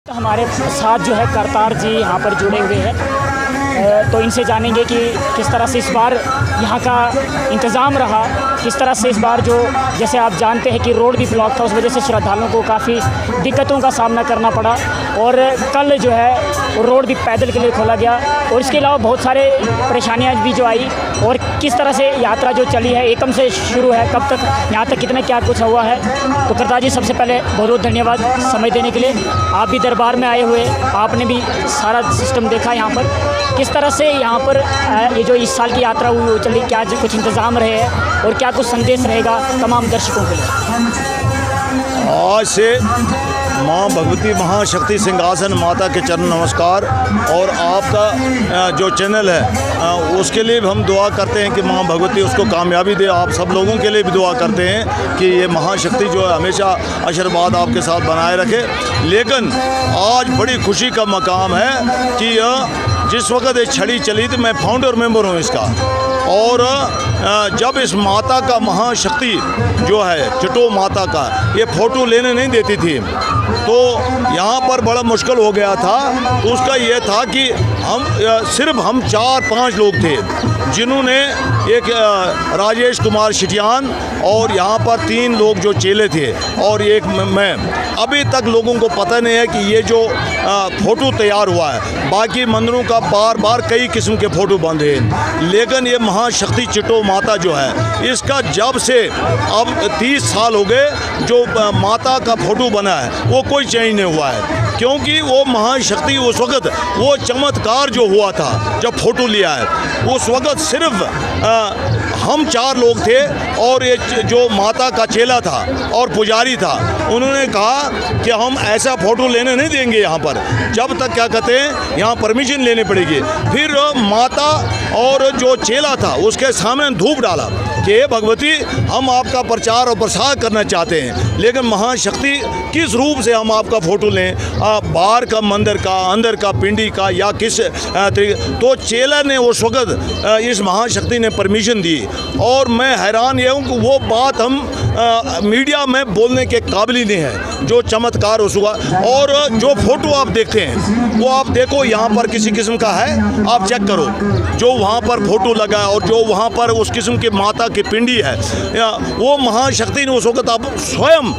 हमारे साथ जो है करतार जी यहाँ पर जुड़े हुए हैं, तो इनसे जानेंगे कि किस तरह से इस बार यहाँ का इंतज़ाम रहा, किस तरह से इस बार जो जैसे आप जानते हैं कि रोड भी ब्लॉक था, उस वजह से श्रद्धालुओं को काफ़ी दिक्कतों का सामना करना पड़ा। और कल जो है रोड भी पैदल के लिए खोला गया और इसके अलावा बहुत सारे परेशानियाँ भी जो आई, और किस तरह से यात्रा जो चली है एकम से शुरू है, कब तक यहाँ तक कितना क्या कुछ हुआ है। तो करतार जी सबसे पहले बहुत बहुत धन्यवाद समय देने के लिए। आप भी दरबार में आए हुए, आपने भी सारा सिस्टम देखा यहाँ पर, किस तरह से यहाँ पर ये जो इस साल की यात्रा हुई वो चली, क्या कुछ इंतज़ाम रहे हैं और क्या कुछ संदेश रहेगा तमाम दर्शकों के लिए। आज से माँ भगवती महाशक्ति सिंहासन माता के चरण नमस्कार। और आपका जो चैनल है उसके लिए भी हम दुआ करते हैं कि माँ भगवती उसको कामयाबी दे। आप सब लोगों के लिए भी दुआ करते हैं कि ये महाशक्ति जो है हमेशा आशीर्वाद आपके साथ बनाए रखे। लेकिन आज बड़ी खुशी का मकाम है कि जिस वक्त ये छड़ी चली थी, मैं फाउंडर मेंबर हूँ इसका, और जब इस माता का महाशक्ति जो है चिटो माता का ये फ़ोटो लेने नहीं देती थी, तो यहाँ पर बड़ा मुश्किल हो गया था। तो उसका ये था कि सिर्फ हम 4-5 लोग थे जिन्होंने, एक राजेश कुमार शिटियान और यहाँ पर 3 लोग जो चेले थे और एक मैं। अभी तक लोगों को पता नहीं है कि ये जो फ़ोटो तैयार हुआ है, बाकी मंदिरों का बार कई किस्म के फ़ोटो बंधे हैं, लेकिन ये महाशक्ति चिटो माता जो है इसका जब से अब 30 साल हो गए जो माता का फ़ोटो बना है वो कोई चेंज नहीं हुआ है। क्योंकि वो महाशक्ति उस वक़्त वो चमत्कार जो हुआ था जब फ़ोटो लिया है, उस वक़्त सिर्फ हम 4 लोग थे और ये जो माता का चेला था और पुजारी था, उन्होंने कहा कि हम ऐसा फ़ोटो लेने नहीं देंगे यहाँ पर जब तक क्या कहते हैं यहाँ परमिशन लेनी पड़ेगी। फिर माता और जो चेला था उसके सामने धूप डाला कि हे भगवती, हम आपका प्रचार और प्रसार करना चाहते हैं, लेकिन महाशक्ति किस रूप से हम आपका फ़ोटो लें, बाहर का मंदिर का, अंदर का पिंडी का, या किस तो चेला ने उस वक़्त इस महाशक्ति ने परमिशन दी। और मैं हैरान ये हूँ कि वो बात हम मीडिया में बोलने के काबिल ही नहीं है जो चमत्कार हुआ। और जो फ़ोटो आप देखते हैं वो आप देखो यहाँ पर किसी किस्म का है, आप चेक करो जो वहाँ पर फ़ोटो लगा है और जो वहाँ पर उस किस्म की माता की पिंडी है, वो महाशक्ति ने उस वक़्त आप स्वयं,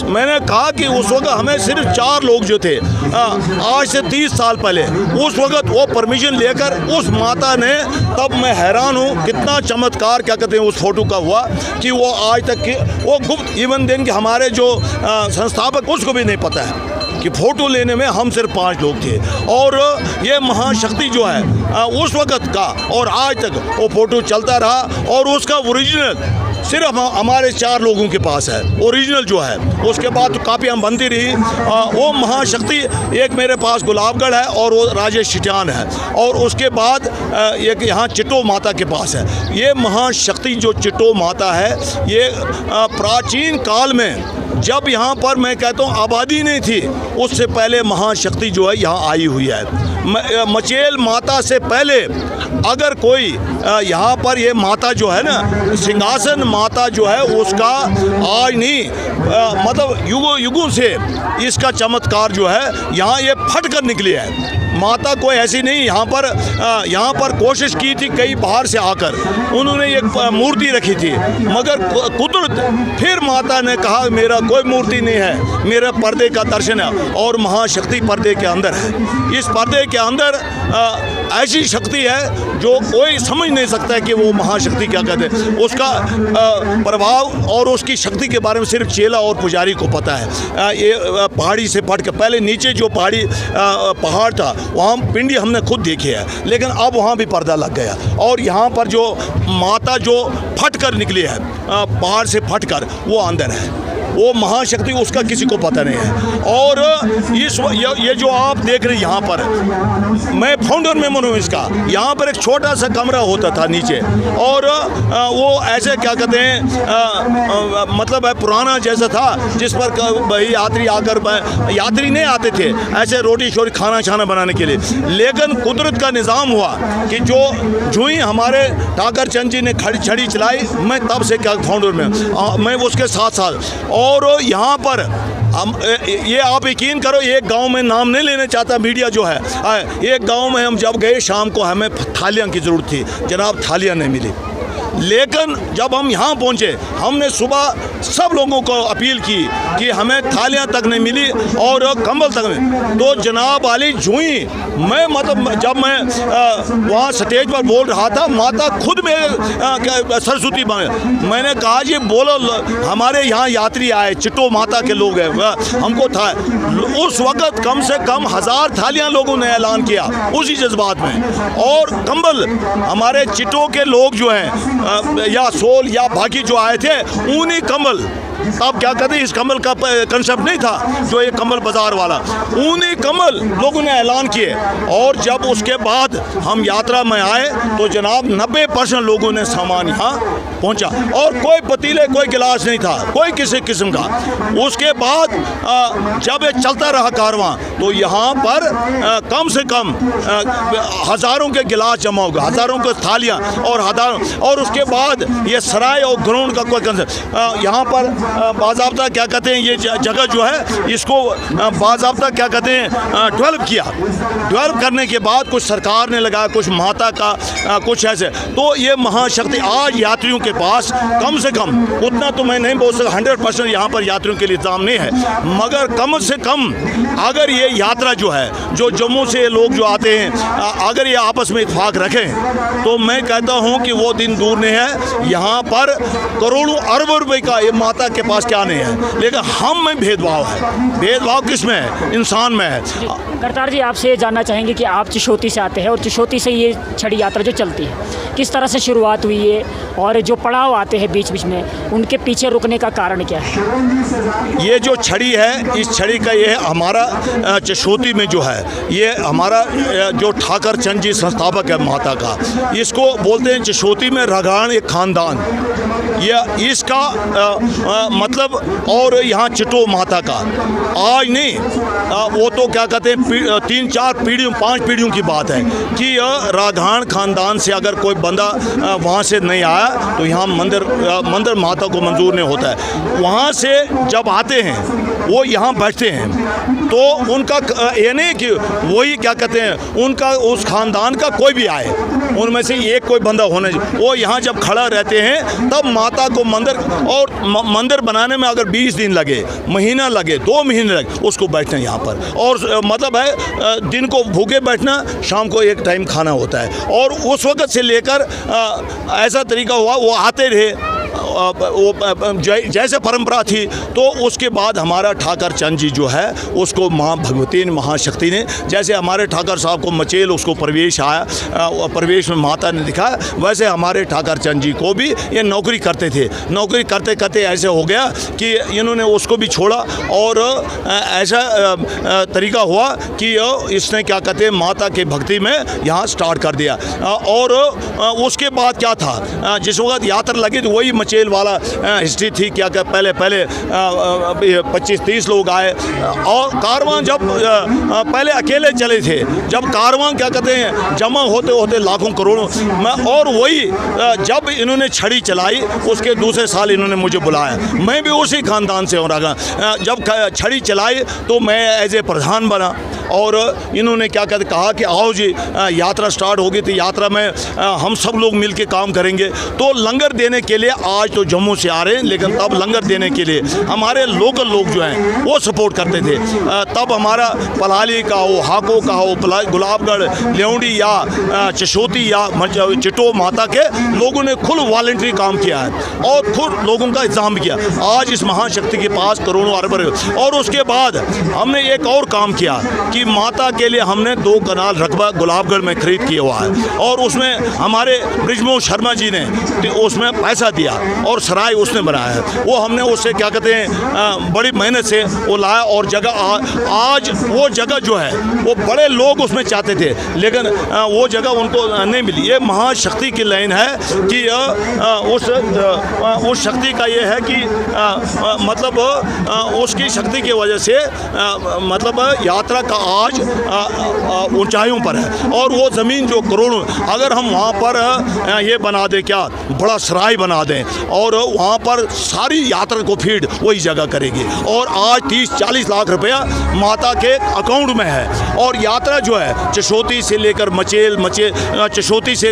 मैंने कहा कि उस वक्त हमें सिर्फ 4 लोग जो थे, आज से 30 साल पहले उस वक्त वो परमिशन लेकर उस माता ने, तब मैं हैरान हूँ कितना चमत्कार क्या कहते हैं उस फ़ोटो का हुआ कि वो आज तक की वो गुप्त, इवन दिन के हमारे जो संस्थापक उसको भी नहीं पता है कि फ़ोटो लेने में हम सिर्फ 5 लोग थे। और ये महाशक्ति जो है उस वक़्त का और आज तक वो फ़ोटो चलता रहा, और उसका ओरिजिनल सिर्फ हमारे 4 लोगों के पास है ओरिजिनल जो है। उसके बाद तो कापियाँ बनती रही। वो महाशक्ति एक मेरे पास गुलाबगढ़ है और वो राजेश शिटियान है, और उसके बाद एक यहाँ चिटो माता के पास है। ये महाशक्ति जो चिटो माता है, ये प्राचीन काल में जब यहाँ पर मैं कहता हूँ आबादी नहीं थी, उससे पहले महाशक्ति जो है यहाँ आई हुई है। मचेल माता से पहले अगर कोई यहाँ पर ये माता जो है ना, सिंहासन माता जो है, उसका आज नहीं मतलब युगों से इसका चमत्कार जो है यहाँ ये फट कर निकली है। माता कोई ऐसी नहीं, यहाँ पर कोशिश की थी कई बाहर से आकर, उन्होंने एक मूर्ति रखी थी, मगर कुदरत फिर माता ने कहा मेरा कोई मूर्ति नहीं है, मेरा पर्दे का दर्शन है, और महाशक्ति पर्दे के अंदर है। इस पर्दे के अंदर ऐसी शक्ति है जो कोई समझ नहीं सकता है कि वो महाशक्ति क्या कहते हैं। उसका प्रभाव और उसकी शक्ति के बारे में सिर्फ चेला और पुजारी को पता है। ये पहाड़ी से फट के पहले नीचे जो पहाड़ था वहाँ पिंडी हमने खुद देखी है, लेकिन अब वहाँ भी पर्दा लग गया, और यहाँ पर जो माता जो फट कर निकली है पहाड़ से फट कर, वो अंदर है। वो महाशक्ति उसका किसी को पता नहीं है। और ये जो आप देख रहे हैं यहाँ पर, मैं फाउंडर मेंबर हूँ इसका। यहाँ पर एक छोटा सा कमरा होता था नीचे, और वो ऐसे क्या कहते हैं मतलब है पुराना जैसा था, जिस पर भाई यात्री आकर, यात्री नहीं आते थे ऐसे रोटी शोटी खाना छाना बनाने के लिए। लेकिन कुदरत का निज़ाम हुआ कि जो ही हमारे ठाकर चंद जी ने छड़ी चलाई, मैं तब से क्या फाउंडर में मैं उसके साथ और यहाँ पर हम ये आप यकीन करो, एक गांव में नाम नहीं लेना चाहता मीडिया जो है, एक गांव में हम जब गए शाम को हमें थालियां की ज़रूरत थी, जनाब थालियां नहीं मिली। लेकिन जब हम यहाँ पहुँचे, हमने सुबह सब लोगों को अपील की कि हमें थालियाँ तक नहीं मिली और कंबल तक नहीं। तो जनाब वाली जुई मैं मतलब जब मैं वहाँ स्टेज पर बोल रहा था, माता खुद में सरस्वती बने। मैंने कहा जी बोलो, हमारे यहाँ यात्री आए, चिट्टो माता के लोग हैं, हमको था। उस वक़्त कम से कम 1000 थालियाँ लोगों ने ऐलान किया उसी जज्बात में। और कंबल हमारे चिट्टो के लोग जो हैं या सोल या बाकी जो आए थे, ऊनी कंबल, अब क्या कहते हैं, इस कमल का कंसेप्ट नहीं था जो ये कमल बाजार वाला, ऊनी कमल लोगों ने ऐलान किए। और जब उसके बाद हम यात्रा में आए तो जनाब 90% लोगों ने सामान यहाँ पहुँचा और कोई पतीले कोई गिलास नहीं था, कोई किसी किस्म का। उसके बाद जब ये चलता रहा कारवां तो यहाँ पर कम से कम हज़ारों के गिलास जमा हो गए, हज़ारों के थालियाँ और हज़ारों। और उसके बाद ये सराय और ग्राउंड का कोई कंसेप्ट यहाँ पर बाज़ाब्ता क्या कहते हैं, ये जगह जो है इसको बाज़ाब्ता क्या कहते हैं डेवलप किया। डेवलप करने के बाद कुछ सरकार ने लगाया, कुछ माता का कुछ ऐसे। तो ये महाशक्ति आज यात्रियों के पास कम से कम, उतना तो मैं नहीं बोल सकता 100% यहाँ पर यात्रियों के लिए इंतजाम नहीं है, मगर कम से कम अगर ये यात्रा जो है, जो जम्मू से लोग जो आते हैं, अगर ये आपस में इत्तेफाक रखें तो मैं कहता हूँ कि वो दिन दूर नहीं है। यहाँ पर करोड़ों अरबों रुपए का ये माता के पास क्या नहीं है, लेकिन हम में भेदभाव है। भेदभाव किस में है? इंसान में है। करतार जी, आपसे जानना चाहेंगे कि आप चिशोती से आते हैं और चिशोती से ये छड़ी यात्रा जो चलती है, किस तरह से शुरुआत हुई है और जो पड़ाव आते हैं बीच बीच में, उनके पीछे रुकने का कारण क्या है? ये जो छड़ी है, इस छड़ी का ये हमारा चिशोती में जो है, ये हमारा जो ठाकर चंद जी संस्थापक है माता का, इसको बोलते हैं चिशोती में रघाण एक खानदान, ये इसका मतलब। और यहाँ चिट्टो माता का आज नहीं, वो तो क्या कहते हैं 3-4 पीढ़ियों 5 पीढ़ियों की बात है कि राघाण खानदान से अगर कोई बंदा वहाँ से नहीं आया तो यहाँ मंदिर माता को मंजूर नहीं होता है। वहाँ से जब आते हैं वो यहाँ बैठते हैं तो उनका ये नहीं कि वही क्या कहते हैं, उनका उस खानदान का कोई भी आए, उनमें से एक कोई बंदा होना चाहिए। वो यहाँ जब खड़ा रहते हैं तब माता को मंदिर बनाने में अगर 20 दिन लगे, महीना लगे, 2 महीने लगे, उसको बैठना यहाँ पर। और मतलब है दिन को भूखे बैठना, शाम को एक टाइम खाना होता है। और उस वक़्त से लेकर ऐसा तरीका हुआ, वो आते रहे, वो जैसे परंपरा थी। तो उसके बाद हमारा ठाकर चंद जी जो है उसको माँ भगवती ने, महाशक्ति ने, जैसे हमारे ठाकर साहब को मचेल उसको प्रवेश आया, प्रवेश में माता ने दिखाया, वैसे हमारे ठाकर चंद जी को भी ये नौकरी करते थे। नौकरी करते करते ऐसे हो गया कि इन्होंने उसको भी छोड़ा और ऐसा तरीका हुआ कि इसने क्या कहते हैं माता के भक्ति में यहाँ स्टार्ट कर दिया। और उसके बाद क्या था, जिस वक्त यात्रा लगी तो वही मचेल वाला हिस्ट्री थी। क्या पहले 25-30 लोग आए और कारवां जब पहले अकेले चले थे, जब कारवां क्या कहते हैं जमा होते होते लाखों करोड़ों में। और वही जब इन्होंने छड़ी चलाई उसके दूसरे साल इन्होंने मुझे बुलाया, मैं भी उसी खानदान से हूँ। जब छड़ी चलाई तो मैं एज ए प्रधान बना और इन्होंने क्या कहते कहा कि आओ जी यात्रा स्टार्ट होगी तो यात्रा में हम सब लोग मिल के काम करेंगे। तो लंगर देने के लिए आज तो जम्मू से आ रहे हैं, लेकिन तब लंगर देने के लिए हमारे लोकल लोग जो हैं वो सपोर्ट करते थे। तब हमारा पलाली का हो, हाको का हो, गुलाबगढ़, लेवड़ी या चिशोती या चिट्टो माता के लोगों ने खुद वॉलंटरी काम किया है और खुद लोगों का इंतजाम किया। आज इस महाशक्ति के पास करोड़ों अरब। और उसके बाद हमने एक और काम किया कि माता के लिए हमने 2 कनाल रकबा गुलाबगढ़ में खरीद किया हुआ है और उसमें हमारे ब्रिजमोहन शर्मा जी ने उसमें पैसा दिया और सराय उसने बनाया है। वो हमने उससे क्या कहते हैं बड़ी मेहनत से वो लाया और जगह आज वो जगह जो है वो बड़े लोग उसमें चाहते थे, लेकिन वो जगह उनको नहीं मिली। ये महाशक्ति की लाइन है कि उस शक्ति का ये है कि मतलब उसकी शक्ति की वजह से मतलब यात्रा का आज ऊंचाइयों पर है। और वो ज़मीन जो करोड़ों, अगर हम वहाँ पर ये बना दें, क्या बड़ा सराय बना दें, और वहाँ पर सारी यात्रा को फीड वही जगह करेगी। और आज 30-40 लाख रुपया माता के अकाउंट में है। और यात्रा जो है चशोती से लेकर मचेल, चशोती से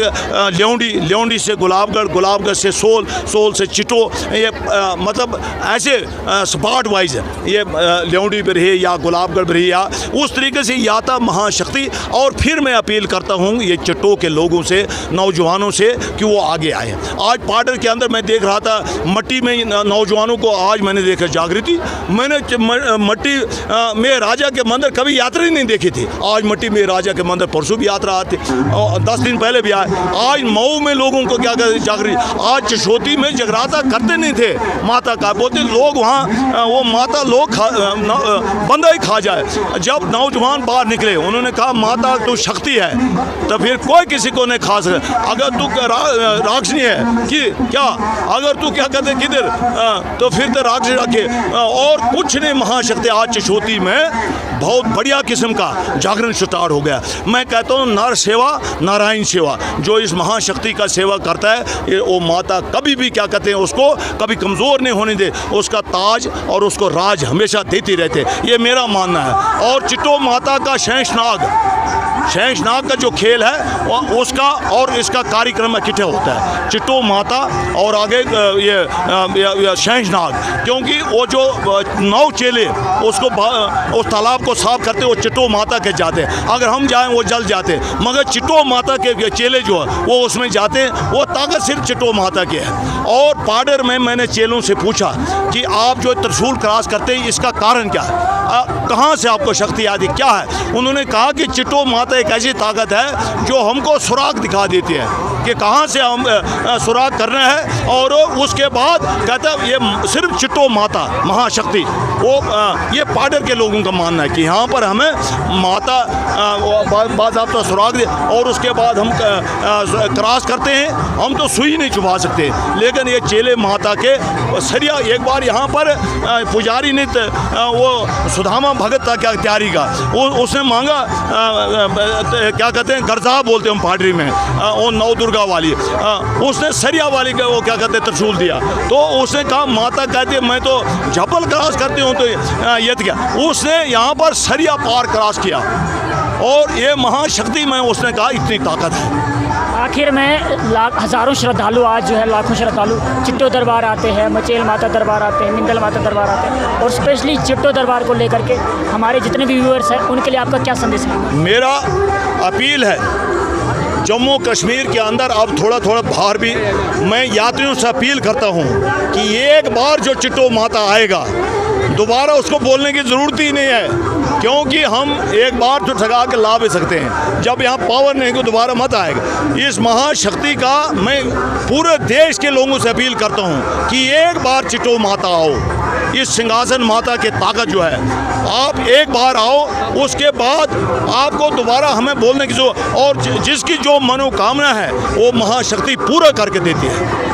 ल्योंडी से गुलाबगढ़, गुलाबगढ़ से सोल से चिटो, ये मतलब ऐसे स्पॉट वाइज ये ल्योंडी पर रही या गुलाबगढ़ पर रही, या उस तरीके से यात्रा महाशक्ति। और फिर मैं अपील करता हूँ ये चिट्टो के लोगों से, नौजवानों से, कि वो आगे आए। आज पाडर के अंदर मैं देख रहा था मट्टी में नौजवानों को, आज मैंने देखा जागृति। मैंने मट्टी में राजा के मंदिर कभी यात्रा ही नहीं देखी थी। आज मट्टी में राजा के मंदिर परसों भी यात्रा आती, 10 दिन पहले भी आए। आज मऊ में लोगों को क्या कहते जागृति, आज चशोती में जगराता करते नहीं थे माता का, बोलते लोग वहाँ वो माता लोग बंदा ही खा जाए। जब नौजवान बाहर निकले उन्होंने कहा माता तो शक्ति है, तो फिर कोई किसी को नहीं खा सके। अगर तू राक्षसी है कि क्या, अगर तू क्या कहते किधर, तो फिर तो राक्षस रखे। और कुछ नहीं, महाशक्ति आज चशोती में बहुत बढ़िया किस्म का जागरण स्टार्ट हो गया। मैं कहता हूँ नर सेवा नारायण सेवा, जो इस महाशक्ति का सेवा करता है वो माता कभी भी क्या कहते हैं उसको कभी कमज़ोर नहीं होने दे, उसका ताज और उसको राज हमेशा देती रहते, ये मेरा मानना है। और चिट्टो माता का शेषनाग का जो खेल है उसका और इसका कार्यक्रम इकट्ठे होता है, चिट्टो माता और आगे ये शेषनाग, क्योंकि वो जो 9 चेले उसको उस तालाब को साफ करते वो चिट्टो माता के जाते हैं। अगर हम जाएं वो जल जाते, मगर चिट्टो माता के चेले जो है वो उसमें जाते हैं, वो ताकत सिर्फ चिट्टो माता की है। और पाडर में मैंने चेलों से पूछा कि आप जो त्रिशूल क्रॉस करते हैं इसका कारण क्या है, कहाँ से आपको शक्ति आती क्या है। उन्होंने कहा कि चिट्टो माता एक ऐसी ताकत है जो हमको सुराग दिखा देती है कि कहाँ से हम सुराग करना है। और उसके बाद कहता है ये सिर्फ चिट्टो माता महाशक्ति, वो ये पाडर के लोगों का मानना है कि यहाँ पर हमें माता बाज़ाब्ता सुराग दे। और उसके बाद हम क्रॉस करते हैं, हम तो सुई नहीं चुभा सकते, लेकिन ये चेले माता के सरिया। एक बार यहाँ पर पुजारी ने वो सुदामा भगत था क्या त्यारी का, उसने मांगा क्या कहते हैं गर्जा बोलते हैं हम पाडरी में, वो नौ दुर्गा वाली, उसने सरिया वाली का वो क्या कहते हैं त्रिशूल दिया। तो उसने कहा माता कहती है मैं तो झपल क्रॉस करती हूँ, तो ये क्या, उसने यहाँ पर सरिया पार क्रॉस किया। और ये महाशक्ति में उसने कहा इतनी ताकत है। आखिर में हज़ारों श्रद्धालु, आज जो है लाखों श्रद्धालु चिट्टो दरबार आते हैं, मचेल माता दरबार आते हैं, मिंगल माता दरबार आते हैं, और स्पेशली चिट्टो दरबार को लेकर के हमारे जितने भी व्यूअर्स हैं उनके लिए आपका क्या संदेश है? मेरा अपील है जम्मू कश्मीर के अंदर, अब थोड़ा थोड़ा बाहर भी, मैं यात्रियों से अपील करता हूँ कि एक बार जो चिट्टो माता आएगा दोबारा उसको बोलने की ज़रूरत ही नहीं है, क्योंकि हम एक बार तो ठगा के ला भी सकते हैं। जब यहाँ पावर नहीं तो दोबारा मत आएगा। इस महाशक्ति का मैं पूरे देश के लोगों से अपील करता हूँ कि एक बार चिट्टो माता आओ, इस सिंहासन माता की ताकत जो है, आप एक बार आओ, उसके बाद आपको दोबारा हमें बोलने की जो, और जिसकी जो मनोकामना है वो महाशक्ति पूरा करके देती है।